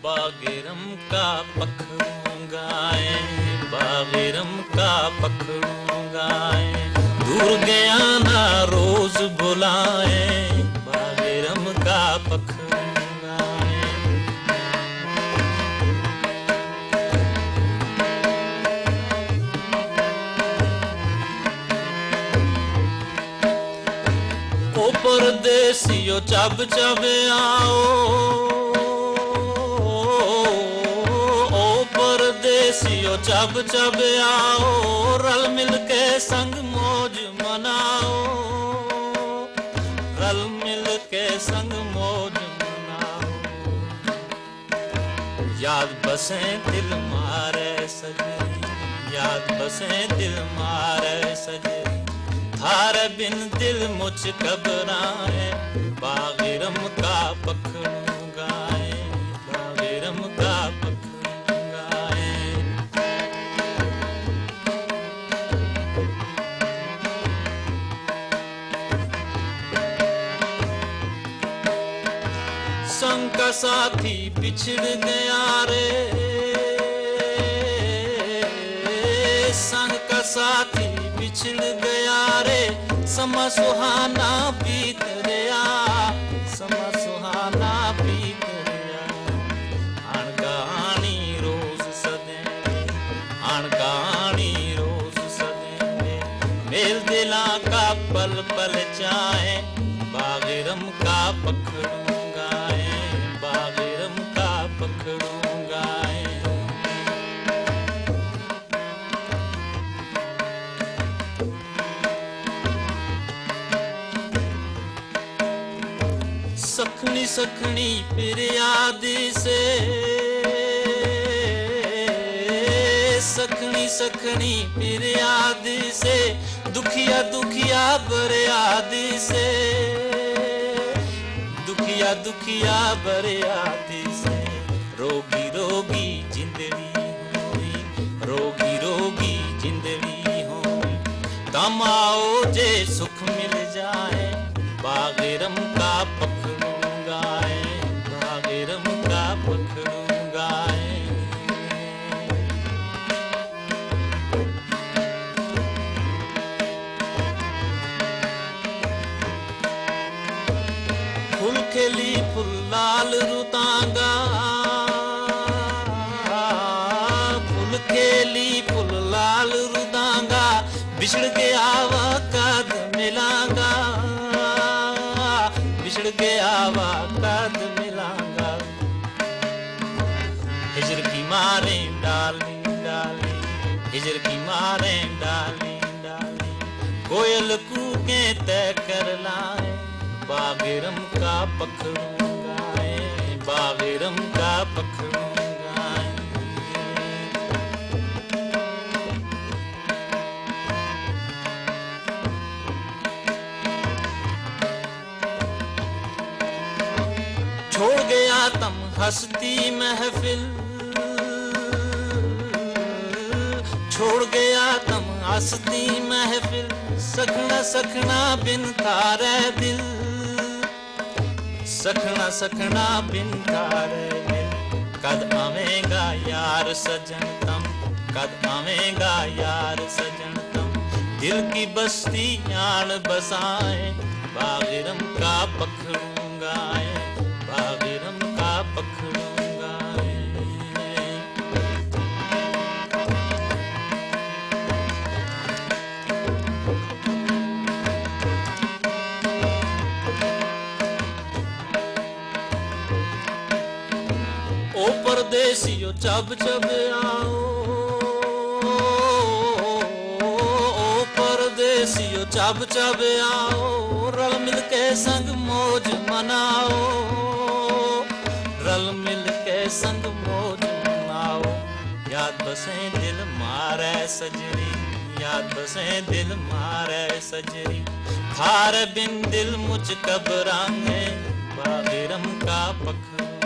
बागेरम का पखरूंगाए, बागेरम का पखरूंगाए, दूर गया ना रोज बुलाए, बागेरम का पखरूंगाए। ओ परदेसियो चब चब आओ, परदेसियो चब चब आओ, रल मिल के संग मौज मनाओ, रल मिल के संग मौज मनाओ। याद बसे दिल मारे सजरी, याद बसे दिल मारे सजरी, थारे बिन दिल मुझ घबराए, बागेरम का पखरूंगाए, बागेरम का पखरूंगाए। संग का साथी बिछड़ गया रे, संग का साथी बिछड़ गया रे, समा सुहाना बीत गया, समा सुहाना बीत गया। अनकहानी रोज सदेंगे, अनकहानी रोज सदेंगे, मेल दिला का पल पल चाहे, बागेरम का पखरूंगाए, बागेरम का पखरूंगाए। सखनी सखनी फिर याद से, सखनी सखनी फिर याद से, दुखिया दुखिया बरे याद से, दुखिया दुखिया बरे याद से। रोगी रोगी जिंदड़ी होई, रोगी रोगी जिंदड़ी होई, तम आओ जे सुख मिल जाए, बागेरम का पखरूंगाए, बागेरम का पखरूंगाए। फूल खेली फूल लाल रुतांगा, फूल खेली फूल लाल रुतांगा, बिछड़ के आवा कद मिलांगा, बिछड़ के आवा कद मिलांगा। हिजर की मारे डाली डाली, हिजर की मारे डाली डाली, कोयल कूके तय कर लाए, बागेरम का पखरूंगाए, बागेरम का पखरूंगाए। छोड़ गया तम हंसती महफिल, छोड़ गया तम हंसती महफिल, सखना सखना बिन तारे दिल, सखना सखना बिन तारे दिल। कद आवेगा यार सजन तम, कद आवेगा यार सजन तम, दिल की बस्ती आन बसाए, बागेरम का पखरूंगाए, बागेरम का पखरूंगाए। ओ परदेसियो चब चब आओ, ओ परदेसियो चब चब आओ, रल मिल के संग मौज मनाओ, रल मिल के संग मौज मनाओ। याद बसे दिल मारे सजरी, याद बसे दिल मारे सजरी, थार बिन दिल मुझ घबराए, बागेरम का पखरूंगाए।